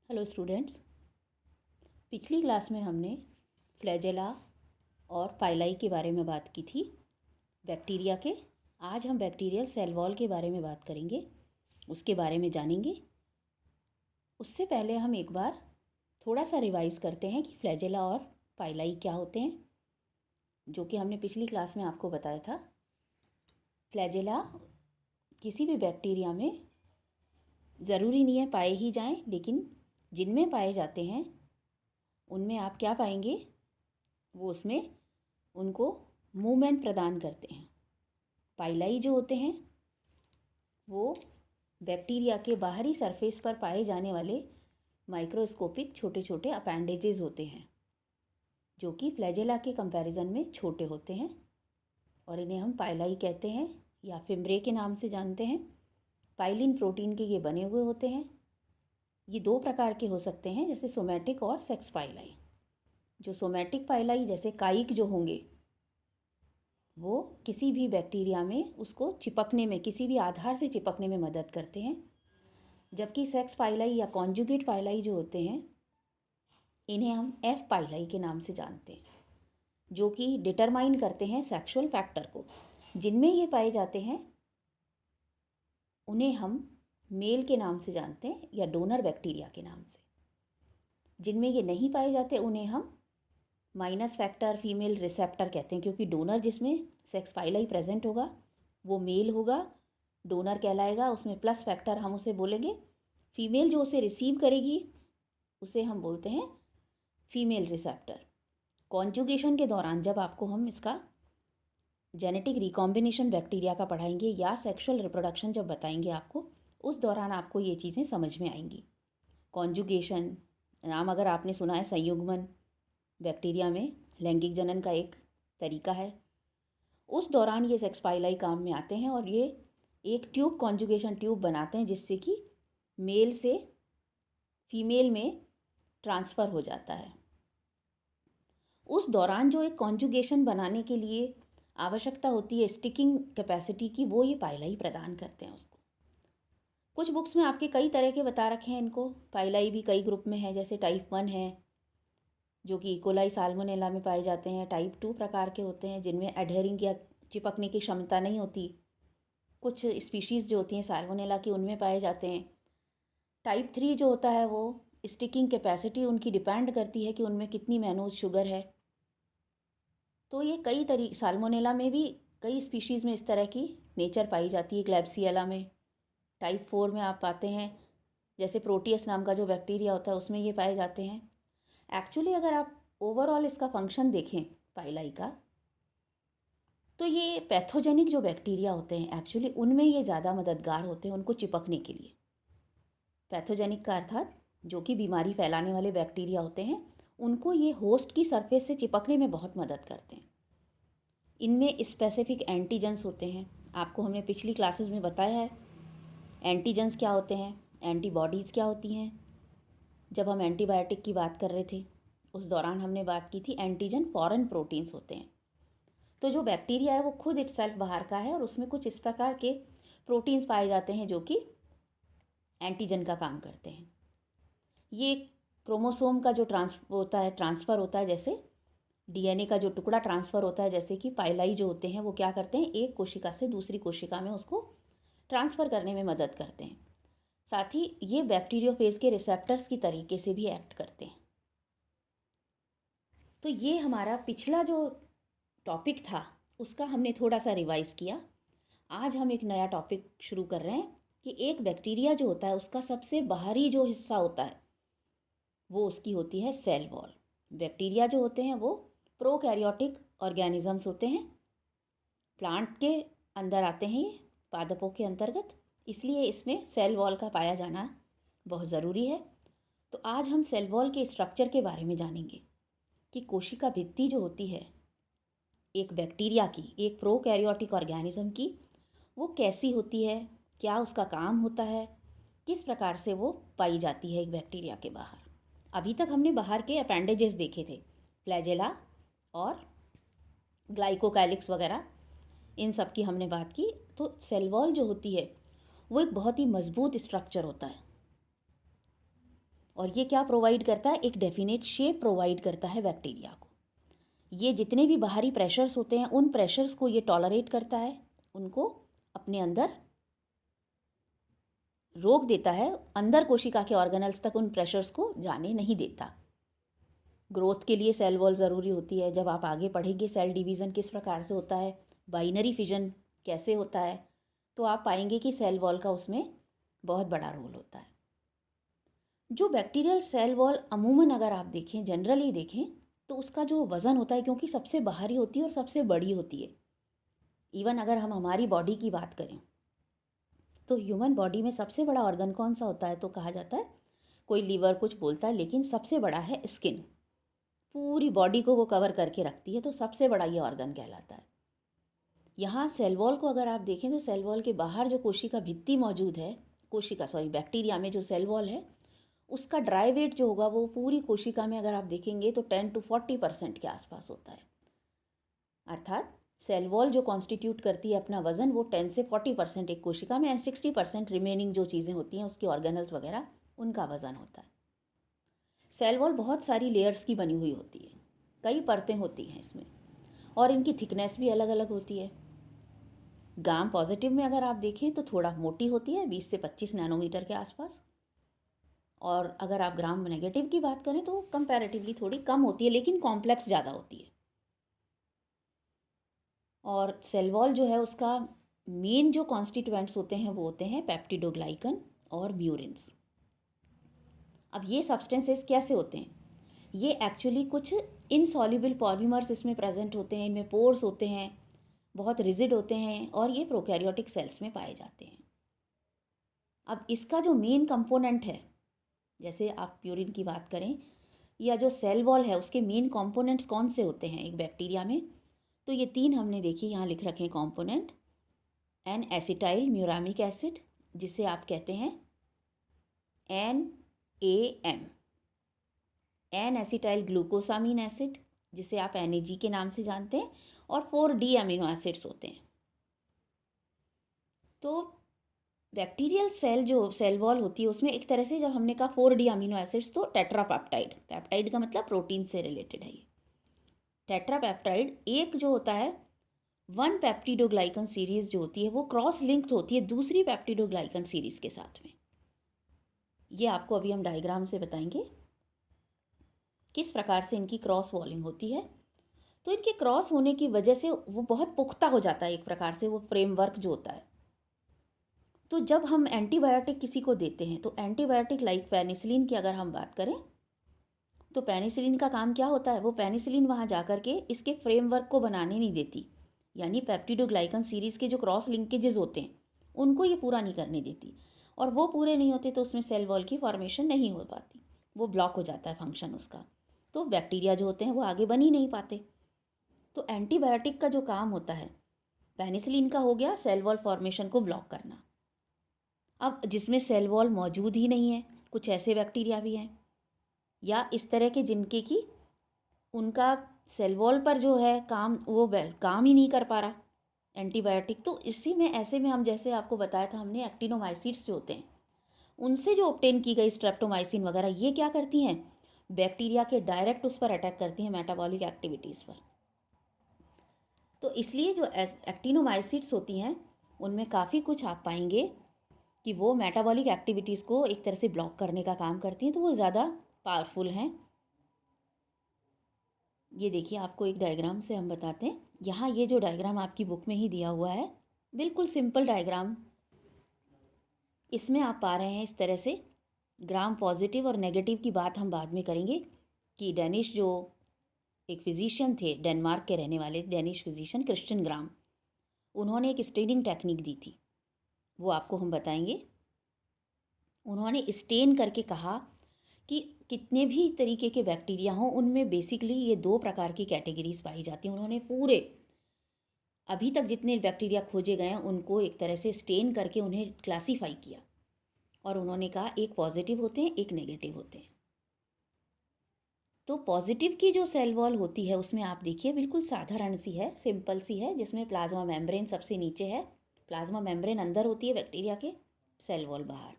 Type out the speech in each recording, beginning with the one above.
Hello students. पिछली class में हमने फ्लैजेला और पाइलाई के बारे में बात की थी बैक्टीरिया के। आज हम बैक्टीरियल सेल वॉल के बारे में बात करेंगे, उसके बारे में जानेंगे। उससे पहले हम एक बार थोड़ा सा रिवाइज़ करते हैं कि फ्लैजेला और पाइलाई क्या होते हैं, जो कि हमने पिछली क्लास में आपको बताया था। फ्लैजेला किसी भी बैक्टीरिया में ज़रूरी नहीं है पाए ही जाएं, लेकिन जिनमें पाए जाते हैं उनमें आप क्या पाएंगे, वो उसमें उनको मूवमेंट प्रदान करते हैं। पाइलाई जो होते हैं वो बैक्टीरिया के बाहरी सरफेस पर पाए जाने वाले माइक्रोस्कोपिक छोटे छोटे अपेंडेजेस होते हैं, जो कि फ्लैजेला के कंपैरिजन में छोटे होते हैं और इन्हें हम पाइलाई कहते हैं या फिम्ब्रे के नाम से जानते हैं। पाइलिन प्रोटीन के ये बने हुए होते हैं। ये दो प्रकार के हो सकते हैं, जैसे सोमैटिक और सेक्स पाइलाई। जो सोमैटिक पाइलाई जैसे काइक जो होंगे वो किसी भी बैक्टीरिया में उसको चिपकने में, किसी भी आधार से चिपकने में मदद करते हैं, जबकि सेक्स पाइलाई या कॉन्जुगेट पाइलाई जो होते हैं इन्हें हम एफ पाइलाई के नाम से जानते हैं, जो कि डिटरमाइन करते हैं सेक्सुअल फैक्टर को। जिनमें ये पाए जाते हैं उन्हें हम मेल के नाम से जानते हैं या डोनर बैक्टीरिया के नाम से। जिनमें ये नहीं पाए जाते उन्हें हम माइनस फैक्टर फीमेल रिसेप्टर कहते हैं, क्योंकि डोनर जिसमें सेक्स पाइलाई प्रेजेंट होगा वो मेल होगा, डोनर कहलाएगा। उसमें प्लस फैक्टर हम उसे बोलेंगे। फीमेल जो उसे रिसीव करेगी उसे हम बोलते हैं फीमेल रिसेप्टर। कॉन्जुगेशन के दौरान जब आपको हम इसका जेनेटिक रिकॉम्बिनेशन बैक्टीरिया का पढ़ाएंगे या सेक्सुअल रिप्रोडक्शन जब बताएंगे आपको, उस दौरान आपको ये चीज़ें समझ में आएंगी। कॉन्जुगेशन नाम अगर आपने सुना है, संयुग्मन बैक्टीरिया में लैंगिक जनन का एक तरीका है। उस दौरान ये सेक्स पाइलाई काम में आते हैं और ये एक ट्यूब कॉन्जुगेशन ट्यूब बनाते हैं, जिससे कि मेल से फीमेल में ट्रांसफ़र हो जाता है। उस दौरान जो एक कॉन्जुगेशन बनाने के लिए आवश्यकता होती है स्टिकिंग कैपेसिटी की, वो ये पाइलाई प्रदान करते हैं उसको। कुछ बुक्स में आपके कई तरह के बता रखे हैं इनको। पाइलाई भी कई ग्रुप में है, जैसे टाइप 1 है जो कि इकोलाई साल्मोनेला में पाए जाते हैं। टाइप 2 प्रकार के होते हैं जिनमें एडहेरिंग या चिपकने की क्षमता नहीं होती। कुछ स्पीशीज़ जो होती हैं साल्मोनेला की उनमें पाए जाते हैं। टाइप 3 जो होता है वो स्टिकिंग कैपेसिटी उनकी डिपेंड करती है कि उनमें कितनी मैनोज शुगर है। तो ये कई तरीके, साल्मोनेला में भी कई स्पीशीज़ में इस तरह की नेचर पाई जाती है। क्लैब्सिएला में टाइप 4 में आप पाते हैं, जैसे प्रोटियस नाम का जो बैक्टीरिया होता है उसमें ये पाए जाते हैं। एक्चुअली अगर आप ओवरऑल इसका फंक्शन देखें पाइलाई का, तो ये पैथोजेनिक जो बैक्टीरिया होते हैं एक्चुअली उनमें ये ज़्यादा मददगार होते हैं उनको चिपकने के लिए। पैथोजेनिक का अर्थात जो कि बीमारी फैलाने वाले बैक्टीरिया होते हैं, उनको ये होस्ट की सरफेस से चिपकने में बहुत मदद करते हैं। इनमें स्पेसिफिक एंटीजेंस होते हैं, आपको हमने पिछली क्लासेस में बताया है एंटीजेंस क्या होते हैं, एंटीबॉडीज़ क्या होती हैं। जब हम एंटीबायोटिक की बात कर रहे थे उस दौरान हमने बात की थी एंटीजन फॉरेन प्रोटीन्स होते हैं। तो जो बैक्टीरिया है वो खुद इटसेल्फ बाहर का है और उसमें कुछ इस प्रकार के प्रोटीन्स पाए जाते हैं जो कि एंटीजन का काम करते हैं। ये क्रोमोसोम का जो ट्रांसफ़र होता है, जैसे डीएनए का जो टुकड़ा ट्रांसफ़र होता है, जैसे कि पाइलाई जो होते हैं वो क्या करते हैं, एक कोशिका से दूसरी कोशिका में उसको ट्रांसफ़र करने में मदद करते हैं। साथ ही ये बैक्टीरियोफेज के रिसेप्टर्स की तरीके से भी एक्ट करते हैं। तो ये हमारा पिछला जो टॉपिक था उसका हमने थोड़ा सा रिवाइज़ किया। आज हम एक नया टॉपिक शुरू कर रहे हैं कि एक बैक्टीरिया जो होता है उसका सबसे बाहरी जो हिस्सा होता है वो उसकी होती है सेल वॉल। बैक्टीरिया जो होते हैं वो प्रोकैरियोटिक ऑर्गेनिजम्स होते हैं, प्लांट के अंदर आते हैं, ये पादपों के अंतर्गत, इसलिए इसमें सेल वॉल का पाया जाना बहुत ज़रूरी है। तो आज हम सेल वॉल के स्ट्रक्चर के बारे में जानेंगे कि कोशिका भित्ति जो होती है एक बैक्टीरिया की, एक प्रोकैरियोटिक ऑर्गेनिज्म की, वो कैसी होती है, क्या उसका काम होता है, किस प्रकार से वो पाई जाती है एक बैक्टीरिया के बाहर। अभी तक हमने बाहर के अपेंडेजेस देखे थे, फ्लैजेला और ग्लाइकोकाइलिक्स वगैरह, इन सब की हमने बात की। तो सेल वॉल जो होती है वो एक बहुत ही मजबूत स्ट्रक्चर होता है। और ये क्या प्रोवाइड करता है, एक डेफिनेट शेप प्रोवाइड करता है बैक्टीरिया को। ये जितने भी बाहरी प्रेशर्स होते हैं उन प्रेशर्स को ये टॉलरेट करता है, उनको अपने अंदर रोक देता है, अंदर कोशिका के ऑर्गेनल्स तक उन प्रेशर्स को जाने नहीं देता। ग्रोथ के लिए सेल वॉल ज़रूरी होती है। जब आप आगे पढ़ेंगे सेल डिवीज़न किस प्रकार से होता है, बाइनरी फिजन कैसे होता है, तो आप पाएंगे कि सेल वॉल का उसमें बहुत बड़ा रोल होता है। जो बैक्टीरियल सेल वॉल अमूमन अगर आप देखें, जनरली देखें, तो उसका जो वज़न होता है, क्योंकि सबसे बाहरी होती है और सबसे बड़ी होती है। इवन अगर हम हमारी बॉडी की बात करें तो ह्यूमन बॉडी में सबसे बड़ा ऑर्गन कौन सा होता है, तो कहा जाता है, कोई लीवर कुछ बोलता है, लेकिन सबसे बड़ा है स्किन। पूरी बॉडी को वो कवर करके रखती है, तो सबसे बड़ा ये ऑर्गन कहलाता है। यहाँ सेल वॉल को अगर आप देखें तो सेल वॉल के बाहर जो कोशिका भित्ति मौजूद है, बैक्टीरिया में जो सेल वॉल है, उसका ड्राई वेट जो होगा वो पूरी कोशिका में अगर आप देखेंगे तो 10 to 40% के आसपास होता है। अर्थात सेल वॉल जो कॉन्स्टिट्यूट करती है अपना वज़न, वो 10 से 40% एक कोशिका में, एंड 60% रिमेनिंग जो चीज़ें होती हैं उसकी ऑर्गेनल्स वगैरह, उनका वज़न होता है। सेल वॉल बहुत सारी लेयर्स की बनी हुई होती है, कई परतें होती हैं इसमें, और इनकी थिकनेस भी अलग अलग होती है। गाम पॉजिटिव में अगर आप देखें तो थोड़ा मोटी होती है, 20 से 25 नैनोमीटर के आसपास, और अगर आप ग्राम नेगेटिव की बात करें तो कंपैरेटिवली थोड़ी कम होती है, लेकिन कॉम्प्लेक्स ज़्यादा होती है। और सेल वॉल जो है उसका मेन जो कॉन्स्टिट्यूएंट्स होते हैं वो होते हैं पेप्टिडोग्लाइकन और म्यूरिन्स। अब ये सब्सटेंसेस कैसे होते हैं, ये एक्चुअली कुछ इनसॉल्युबल पॉलीमर्स इसमें प्रेजेंट होते हैं, इनमें पोर्स होते हैं, बहुत रिजिड होते हैं, और ये प्रोकैरियोटिक सेल्स में पाए जाते हैं। अब इसका जो मेन कंपोनेंट है, जैसे आप प्यूरिन की बात करें या जो सेल वॉल है, उसके मेन कंपोनेंट्स कौन से होते हैं एक बैक्टीरिया में, तो ये 3 हमने देखी, यहाँ लिख रखे हैं component. N acetyl muramic acid, जिसे आप कहते हैं NaM, N acetyl glucosamine acid, जिसे आप NAG के नाम से जानते हैं, और 4D अमीनो एसिड्स होते हैं। तो बैक्टीरियल सेल जो सेल वॉल होती है उसमें एक तरह से, जब हमने कहा 4D अमीनो एसिड्स, तो टेट्रापेप्टाइड, पेप्टाइड का मतलब प्रोटीन से रिलेटेड है ये। टेट्रापेप्टाइड एक जो होता है, वन पेप्टिडोग्लाइकन सीरीज जो होती है वो क्रॉस लिंक्ड होती है दूसरी पेप्टिडोग्लाइकन सीरीज के साथ में। ये आपको अभी हम डायग्राम से बताएंगे किस प्रकार से इनकी क्रॉस वॉलिंग होती है। तो इनके क्रॉस होने की वजह से वो बहुत पुख्ता हो जाता है एक प्रकार से, वो फ्रेमवर्क जो होता है। तो जब हम एंटीबायोटिक किसी को देते हैं, तो एंटीबायोटिक लाइक पेनिसिलिन की अगर हम बात करें, तो पेनिसिलिन का काम क्या होता है, वो पेनिसिलिन वहाँ जा कर के इसके फ्रेमवर्क को बनाने नहीं देती, यानी पेप्टिडोग्लाइकन सीरीज़ के जो क्रॉस लिंकेजेस होते हैं उनको ये पूरा नहीं करने देती, और वो पूरे नहीं होते तो उसमें सेल वॉल की फॉर्मेशन नहीं हो पाती, वो ब्लॉक हो जाता है फंक्शन उसका, तो बैक्टीरिया जो होते हैं वो आगे बन ही नहीं पाते। तो एंटीबायोटिक का जो काम होता है, पेनिसिलिन का हो गया सेल वॉल फॉर्मेशन को ब्लॉक करना। अब जिसमें सेल वॉल मौजूद ही नहीं है, कुछ ऐसे बैक्टीरिया भी हैं या इस तरह के जिनके कि उनका सेल वॉल पर जो है काम, वो काम ही नहीं कर पा रहा एंटीबायोटिक, तो इसी में ऐसे में हम, जैसे आपको बताया था हमने, एक्टिनोमाइसिट्स जो होते हैं उनसे जो ऑब्टेन की गई स्ट्रेप्टोमाइसिन वगैरह, ये क्या करती हैं, बैक्टीरिया के डायरेक्ट उस पर अटैक करती हैं, मेटाबॉलिक एक्टिविटीज़ पर। तो इसलिए जो एक्टिनोमाइसिट्स होती हैं उनमें काफ़ी कुछ आप पाएंगे कि वो मेटाबॉलिक एक्टिविटीज़ को एक तरह से ब्लॉक करने का काम करती हैं, तो वो ज़्यादा पावरफुल हैं। ये देखिए, आपको एक डायग्राम से हम बताते हैं। यहाँ ये जो डायग्राम आपकी बुक में ही दिया हुआ है, बिल्कुल सिंपल डायग्राम, इसमें आप पा रहे हैं इस तरह से ग्राम पॉजिटिव और नेगेटिव की बात हम बाद में करेंगे कि डेनिश जो एक फिजिशियन थे, डेनमार्क के रहने वाले डेनिश फिजिशियन क्रिश्चियन ग्राम, उन्होंने एक स्टेनिंग टेक्निक दी थी, वो आपको हम बताएंगे। उन्होंने स्टेन करके कहा कि कितने भी तरीके के बैक्टीरिया हों उनमें बेसिकली ये 2 प्रकार की कैटेगरीज पाई जाती हैं। उन्होंने पूरे अभी तक जितने बैक्टीरिया खोजे गए हैं उनको एक तरह से स्टेन करके उन्हें क्लासीफाई किया, और उन्होंने कहा एक पॉजिटिव होते हैं, एक नेगेटिव होते हैं। तो पॉजिटिव की जो सेल वॉल होती है उसमें आप देखिए बिल्कुल साधारण सी है, सिंपल सी है, जिसमें प्लाज्मा मेम्ब्रेन सबसे नीचे है, प्लाज्मा मेम्ब्रेन अंदर होती है बैक्टीरिया के, सेल वॉल बाहर।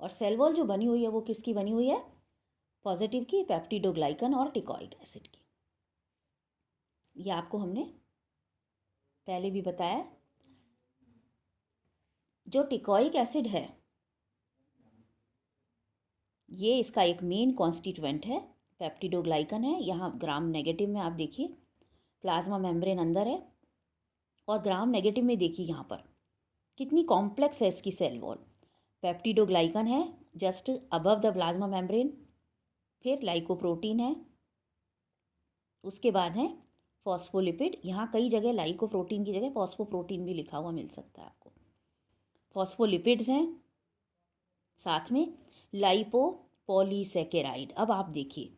और सेल वॉल जो बनी हुई है वो किसकी बनी हुई है? पॉजिटिव की, पेप्टिडोग्लाइकन और टिकॉइक एसिड की। ये आपको हमने पहले भी बताया। जो टिकॉइक एसिड है ये इसका एक मेन कॉन्स्टिट्यूएंट है, पेप्टिडोग्लाइकन है। यहाँ ग्राम नेगेटिव में आप देखिए प्लाज्मा मेम्ब्रेन अंदर है, और ग्राम नेगेटिव में देखिए यहाँ पर कितनी कॉम्प्लेक्स है इसकी सेल वॉल। पेप्टिडोग्लाइकन है just above the plasma membrane, फिर लाइकोप्रोटीन है, उसके बाद है फॉस्फोलिपिड। यहाँ कई जगह लाइकोप्रोटीन की जगह फॉस्फोप्रोटीन भी लिखा हुआ मिल सकता है आपको। फॉस्फोलिपिड्स हैं, साथ में लाइपोपॉलीसैकेराइड। अब आप देखिए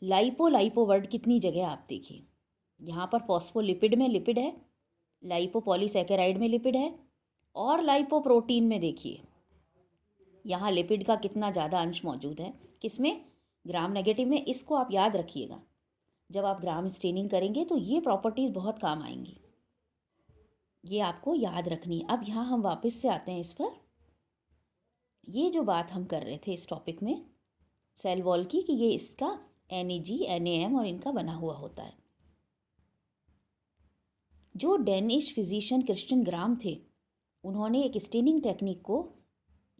लाइपो वर्ड कितनी जगह आप देखिए, यहाँ पर फॉस्फोलिपिड में लिपिड है, लाइपोपॉलीसैकेराइड में लिपिड है, और लाइपोप्रोटीन में देखिए यहाँ लिपिड का कितना ज़्यादा अंश मौजूद है। किसमें? ग्राम नेगेटिव में। इसको आप याद रखिएगा, जब आप ग्राम स्टेनिंग करेंगे तो ये प्रॉपर्टीज़ बहुत काम आएंगी, ये आपको याद रखनी है। अब यहाँ हम वापस से आते हैं इस पर। ये जो बात हम कर रहे थे इस टॉपिक में सेल वॉल की, कि ये इसका NAG NAM और इनका बना हुआ होता है। जो डेनिश फिजिशियन क्रिश्चियन ग्राम थे, उन्होंने एक स्टेनिंग टेक्निक को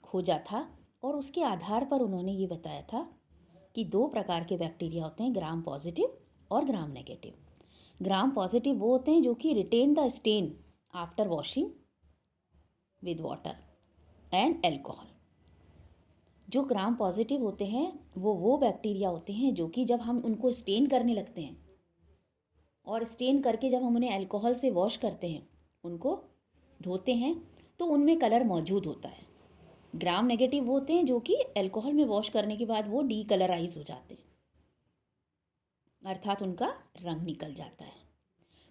खोजा था, और उसके आधार पर उन्होंने ये बताया था कि 2 प्रकार के बैक्टीरिया होते हैं, ग्राम पॉजिटिव और ग्राम नेगेटिव। ग्राम पॉजिटिव वो होते हैं जो कि retain the stain after washing with water and alcohol. जो ग्राम पॉजिटिव होते हैं वो बैक्टीरिया होते हैं जो कि जब हम उनको स्टेन करने लगते हैं, और स्टेन करके जब हम उन्हें अल्कोहल से वॉश करते हैं, उनको धोते हैं, तो उनमें कलर मौजूद होता है। ग्राम नेगेटिव वो होते हैं जो कि अल्कोहल में वॉश करने के बाद वो डीकलराइज हो जाते हैं, अर्थात उनका रंग निकल जाता है।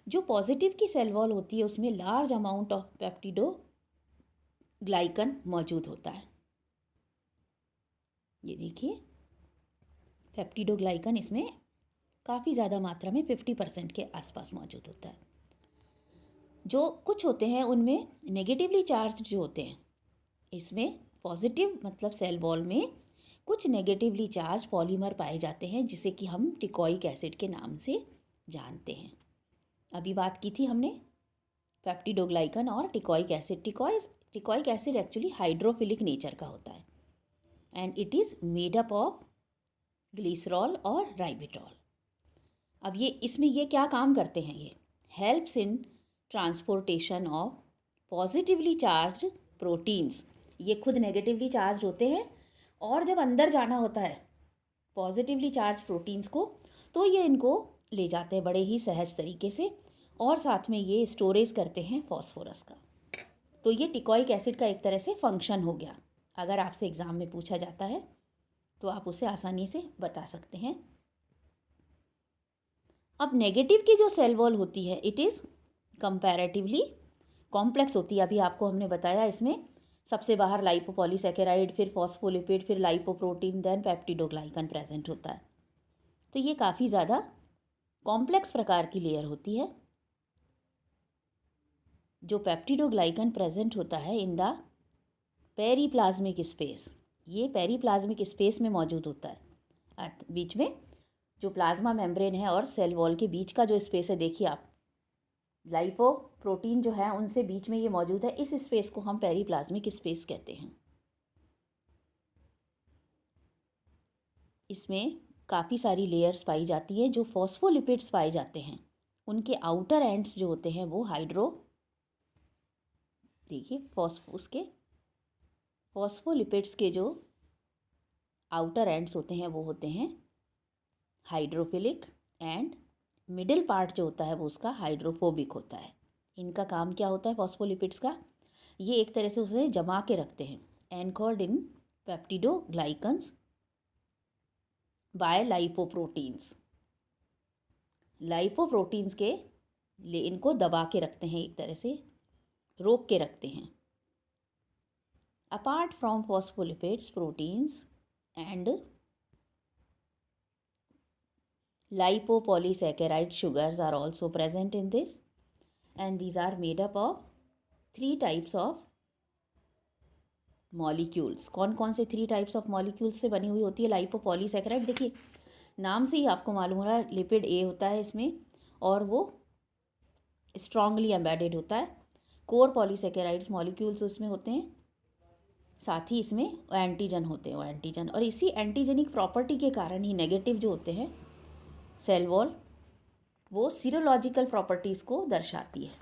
जो पॉजिटिव की सेल वॉल होती है उसमें लार्ज अमाउंट ऑफ पेप्टिडोग्लाइकन मौजूद होता है। ये देखिए पेप्टिडोग्लाइकन इसमें काफ़ी ज़्यादा मात्रा में 50% के आसपास मौजूद होता है। जो कुछ होते हैं उनमें नेगेटिवली चार्ज जो होते हैं, इसमें पॉजिटिव मतलब सेल वॉल में कुछ नेगेटिवली चार्ज पॉलीमर पाए जाते हैं, जिसे कि हम टिकॉइक एसिड के नाम से जानते हैं। अभी बात की थी हमने पेप्टिडोग्लाइकन और teichoic acid. Teichoic acid actually hydrophilic nature का होता है, and it is made up of glycerol और राइबिटॉल। अब ये इसमें ये क्या काम करते हैं? ये helps in transportation of positively charged proteins. ये खुद नेगेटिवली चार्ज होते हैं, और जब अंदर जाना होता है पॉजिटिवली चार्ज प्रोटीन्स को, तो ये इनको ले जाते हैं बड़े ही सहज तरीके से, और साथ में ये स्टोरेज करते हैं फॉस्फोरस का। तो ये टिकॉइक एसिड का एक तरह से फंक्शन हो गया। अगर आपसे एग्ज़ाम में पूछा जाता है तो आप उसे आसानी से बता सकते हैं। अब नेगेटिव की जो सेल वॉल होती है इट इज़ कंपैरेटिवली कॉम्प्लेक्स होती है। अभी आपको हमने बताया इसमें सबसे बाहर लाइपोपॉलीसैकेराइड, फिर फॉस्फोलिपिड, फिर लाइपोप्रोटीन, देन पेप्टिडोग्लाइकन प्रेजेंट होता है। तो ये काफ़ी ज़्यादा कॉम्प्लेक्स प्रकार की लेयर होती है। जो पेप्टिडोग्लाइकन प्रेजेंट होता है इन द पेरीप्लाज्मिक स्पेस, ये पेरीप्लाज्मिक स्पेस में मौजूद होता है। बीच में जो प्लाज्मा मेम्ब्रेन है और सेल वॉल के बीच का जो स्पेस है, देखिए आप लाइपो प्रोटीन जो है उनसे बीच में ये मौजूद है। इस स्पेस को हम पेरीप्लाज्मिक स्पेस कहते हैं। इसमें काफ़ी सारी लेयर्स पाई जाती हैं। जो फॉस्फोलिपिड्स पाए जाते हैं उनके आउटर एंड्स जो होते हैं वो देखिए उसके फॉस्फोलिपिड्स के जो आउटर एंड्स होते हैं वो होते हैं हाइड्रोफिलिक, एंड मिडिल पार्ट जो होता है वो उसका हाइड्रोफोबिक होता है। इनका काम क्या होता है फॉस्फोलिपिड्स का? ये एक तरह से उसे जमा के रखते हैं, एनकोर्ड इन पेप्टिडोग्लाइकन्स बाय लाइपोप्रोटीन्स। लाइपोप्रोटीन्स के लिए इनको दबा के रखते हैं, एक तरह से रोक के रखते हैं। Apart from phospholipids, proteins and lipopolysaccharide sugars are also present in this, and these are made up of 3 types of molecules, कौन कौन से 3 टाइप्स ऑफ मॉलिक्यूल्स से बनी हुई होती है लाइपोपॉलीसैकेराइड? देखिए नाम से ही आपको मालूम हो रहा है लिपिड ए होता है इसमें और वो स्ट्रांगली एम्बेडेड होता है। कोर पॉलीसैकेराइड्स मॉलिक्यूल्स उसमें होते हैं, साथ ही इसमें एंटीजन होते हैं, वो एंटीजन, और इसी एंटीजेनिक प्रॉपर्टी के कारण ही नेगेटिव जो होते हैं सेल वॉल वो सीरोलॉजिकल प्रॉपर्टीज़ को दर्शाती है।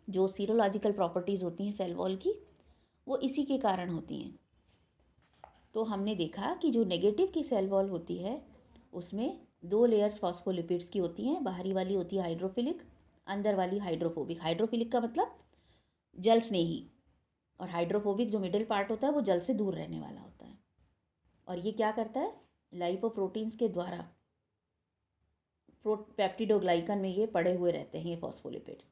जो सीरोलॉजिकल प्रॉपर्टीज़ होती हैं सेल वॉल की वो इसी के कारण होती हैं। तो हमने देखा कि जो नेगेटिव की सेल वॉल होती है उसमें 2 लेयर्स फॉस्फोलिपिड्स की होती हैं। बाहरी वाली होती है हाइड्रोफिलिक, अंदर वाली हाइड्रोफोबिक। हाइड्रोफिलिक का मतलब जल स्नेही, और हाइड्रोफोबिक जो मिडिल पार्ट होता है वो जल से दूर रहने वाला होता है। और ये क्या करता है, लाइपोप्रोटीन्स के द्वारा पेप्टिडोग्लाइकन में ये पड़े हुए रहते हैं ये फॉस्फोलिपिड्स।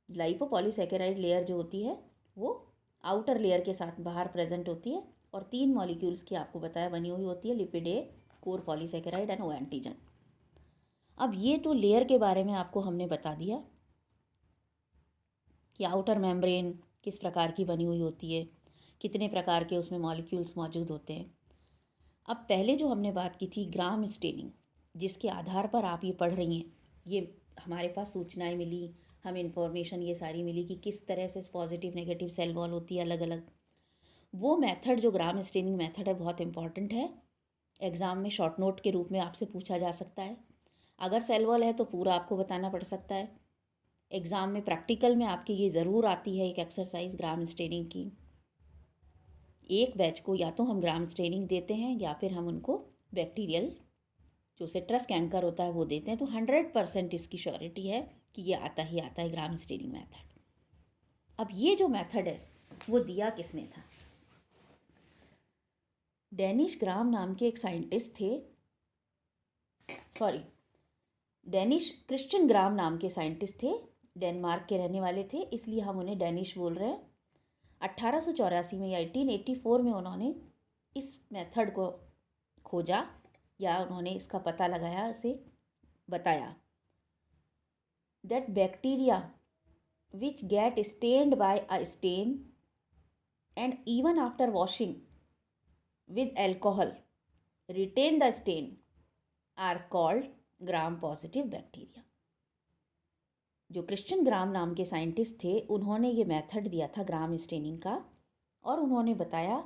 लाइपोपॉलीसैकेराइड लेयर जो होती है वो आउटर लेयर के साथ बाहर प्रेजेंट होती है और 3 मॉलिक्यूल्स की आपको बताया बनी हुई होती है, lipid A, core polysaccharide and O antigen. अब ये तो लेयर के बारे में आपको हमने बता दिया कि आउटर मेम्ब्रेन किस प्रकार की बनी हुई होती है, कितने प्रकार के उसमें मॉलिक्यूल्स मौजूद होते हैं। अब पहले जो हमने बात की थी ग्राम स्टेनिंग, जिसके आधार पर आप ये पढ़ रही हैं, ये हमारे पास सूचनाएं मिली, हमें इन्फॉर्मेशन ये सारी मिली कि किस तरह से पॉजिटिव नेगेटिव सेल वॉल होती है अलग अलग। वो मेथड जो ग्राम स्टेनिंग मेथड है बहुत इंपॉर्टेंट है। एग्ज़ाम में शॉर्ट नोट के रूप में आपसे पूछा जा सकता है। अगर सेल वॉल है तो पूरा आपको बताना पड़ सकता है। एग्ज़ाम में प्रैक्टिकल में आपके ये ज़रूर आती है एक एक्सरसाइज ग्राम स्टेनिंग की। एक बैच को या तो हम ग्राम स्टेनिंग देते हैं या फिर हम उनको बैक्टीरियल जो सिट्रस कैंकर होता है वो देते हैं। तो 100% इसकी श्योरिटी है कि ये आता ही आता है ग्राम स्टेनिंग मेथड। अब ये जो मेथड है वो दिया किसने था? डेनिश ग्राम नाम के एक साइंटिस्ट थे, डेनिश क्रिश्चियन ग्राम नाम के साइंटिस्ट थे, डेनमार्क के रहने वाले थे, इसलिए हम उन्हें डेनिश बोल रहे हैं। 1884 में या 1884 में उन्होंने इस मेथड को खोजा या उन्होंने इसका पता लगाया, इसे बताया that bacteria which get stained by a stain and even after washing with alcohol retain the stain are called gram positive bacteria। जो क्रिश्चियन ग्राम नाम के साइंटिस्ट थे उन्होंने ये मेथड दिया था ग्राम स्टेनिंग का, और उन्होंने बताया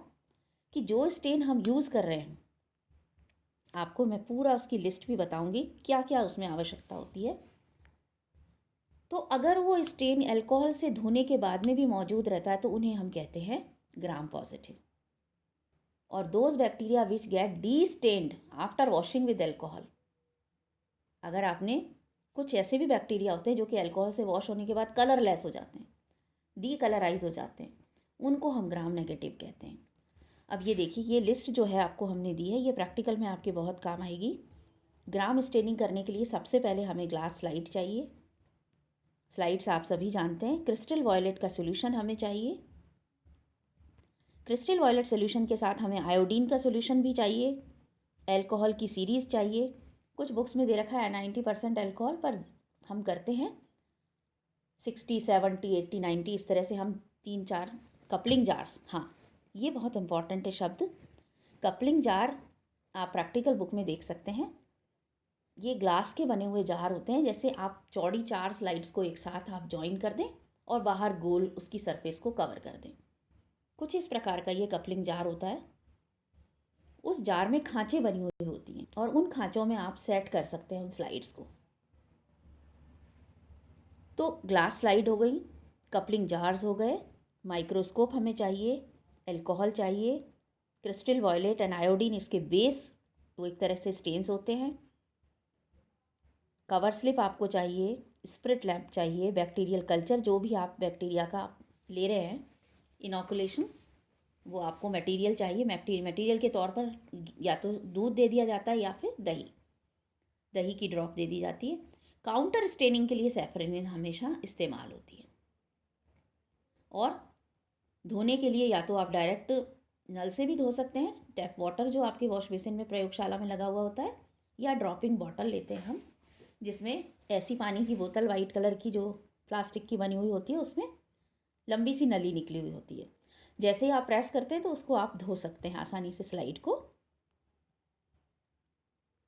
कि जो स्टेन हम यूज़ कर रहे हैं, आपको मैं पूरा उसकी लिस्ट भी बताऊंगी क्या क्या उसमें आवश्यकता होती है। तो अगर वो स्टेन अल्कोहल से धोने के बाद में भी मौजूद रहता है तो उन्हें हम कहते हैं ग्राम पॉजिटिव। और those bacteria which get destained after washing with alcohol, अगर आपने कुछ ऐसे भी बैक्टीरिया होते हैं जो कि अल्कोहल से वॉश होने के बाद कलरलेस हो जाते हैं, डी कलराइज हो जाते हैं, उनको हम ग्राम नेगेटिव कहते हैं। अब ये देखिए, ये लिस्ट जो है आपको हमने दी है, ये प्रैक्टिकल में आपके बहुत काम आएगी। ग्राम स्टेनिंग करने के लिए सबसे पहले हमें ग्लास स्लाइड चाहिए। स्लाइड्स आप सभी जानते हैं। क्रिस्टल वॉयलेट का सोल्यूशन हमें चाहिए। क्रिस्टल वॉयलेट सोल्यूशन के साथ हमें आयोडीन का सोल्यूशन भी चाहिए। अल्कोहल की सीरीज़ चाहिए। कुछ बुक्स में दे रखा है 90% अल्कोहल, पर हम करते हैं 60, 70, 80, 90, इस तरह से हम 3-4 कपलिंग जार्स। हाँ, ये बहुत इंपॉर्टेंट है शब्द कपलिंग जार, आप प्रैक्टिकल बुक में देख सकते हैं। ये ग्लास के बने हुए जार होते हैं, जैसे आप चौड़ी 4 स्लाइड्स को एक साथ आप ज्वाइन कर दें और बाहर गोल उसकी सरफेस को कवर कर दें। कुछ इस प्रकार का ये कपलिंग जार होता है। उस जार में खांचे बनी हुई होती हैं और उन खांचों में आप सेट कर सकते हैं उन स्लाइड्स को। तो ग्लास स्लाइड हो गई, कपलिंग जार्स हो गए, माइक्रोस्कोप हमें चाहिए, अल्कोहल चाहिए, क्रिस्टल वॉयलेट एंड आयोडीन इसके बेस, वो एक तरह से स्टेन्स होते हैं, कवर स्लिप आपको चाहिए, स्प्रिट लैम्प चाहिए, बैक्टीरियल कल्चर जो भी आप बैक्टीरिया का ले रहे हैं इनोकुलेशन, वो आपको मटेरियल चाहिए। मटेरियल के तौर पर या तो दूध दे दिया जाता है या फिर दही की ड्रॉप दे दी जाती है। काउंटर स्टेनिंग के लिए सैफरनिन हमेशा इस्तेमाल होती है। और धोने के लिए या तो आप डायरेक्ट नल से भी धो सकते हैं, टैप वाटर जो आपके वॉश बेसिन में प्रयोगशाला में लगा हुआ होता है, या ड्रॉपिंग बॉटल लेते हैं हम, जिसमें ऐसी पानी की बोतल वाइट कलर की जो प्लास्टिक की बनी हुई होती है उसमें लंबी सी नली निकली हुई होती है। जैसे ही आप प्रेस करते हैं तो उसको आप धो सकते हैं आसानी से स्लाइड को।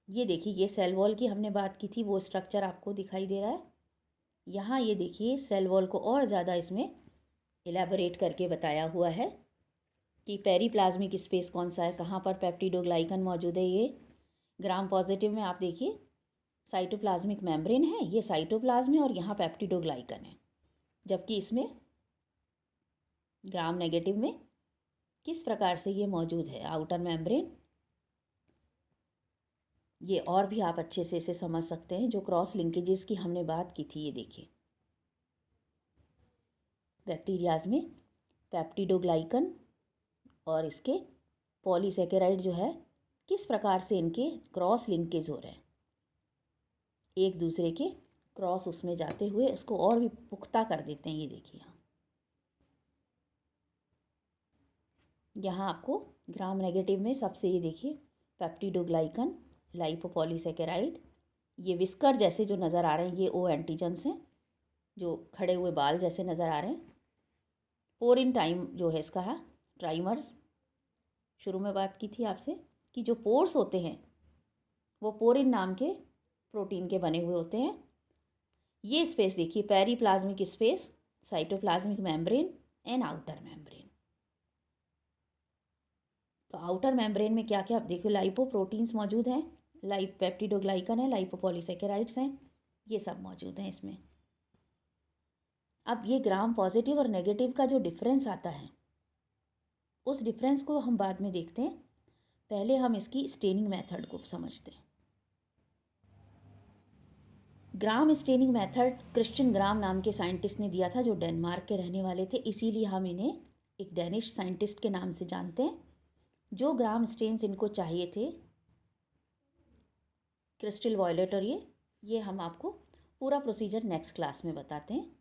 ये देखिए, ये सेल वॉल की हमने बात की थी, वो स्ट्रक्चर आपको दिखाई दे रहा है। यहाँ ये देखिए सेल वॉल को और ज़्यादा इसमें इलेबोरेट करके बताया हुआ है कि पेरीप्लाज्मिक स्पेस कौन सा है, कहाँ पर पेप्टिडोग्लाइकन मौजूद है। ये ग्राम पॉजिटिव में आप देखिए साइटोप्लाज्मिक मेम्ब्रेन है, ये साइटोप्लाज्म है और यहाँ पेप्टिडोग्लाइकन है। जबकि इसमें ग्राम नेगेटिव में किस प्रकार से ये मौजूद है, आउटर मेम्ब्रेन। ये और भी आप अच्छे से इसे समझ सकते हैं। जो क्रॉस लिंकेजेस की हमने बात की थी, ये देखिए बैक्टीरियाज में पेप्टिडोग्लाइकन और इसके पॉलीसेकेराइड जो है किस प्रकार से इनके क्रॉस लिंकेज हो रहे हैं, एक दूसरे के क्रॉस उसमें जाते हुए उसको और भी पुख्ता कर देते हैं। ये देखिए यहाँ आपको ग्राम नेगेटिव में सबसे ये देखिए पेप्टिडोग्लाइकन, लाइपोपॉलीसेकेराइड, ये विस्कर जैसे जो नज़र आ रहे हैं ये ओ एंटीजन्स हैं जो खड़े हुए बाल जैसे नज़र आ रहे हैं। पोरिन टाइम जो है इसका है ट्राइमर्स, शुरू में बात की थी आपसे कि जो पोर्स होते हैं वो पोरिन नाम के प्रोटीन के बने हुए होते हैं। ये स्पेस देखिए periplasmic space, cytoplasmic membrane and outer membrane. तो आउटर मेम्ब्रेन में क्या क्या आप देखो, लाइपोप्रोटीन्स मौजूद हैं, पेप्टिडोग्लाइकन है, लाइपोपॉलीसेकेराइड्स हैं, ये सब मौजूद हैं इसमें। अब ये ग्राम पॉजिटिव और नेगेटिव का जो डिफरेंस आता है उस डिफरेंस को हम बाद में देखते हैं, पहले हम इसकी स्टेनिंग मेथड को समझते हैं। ग्राम स्टेनिंग मेथड क्रिश्चियन ग्राम नाम के साइंटिस्ट ने दिया था जो डेनमार्क के रहने वाले थे, इसीलिए हम इन्हें एक डेनिश साइंटिस्ट के नाम से जानते हैं। जो ग्राम स्टेन्स इनको चाहिए थे क्रिस्टल वॉयलेट और ये हम आपको पूरा प्रोसीजर नेक्स्ट क्लास में बताते हैं।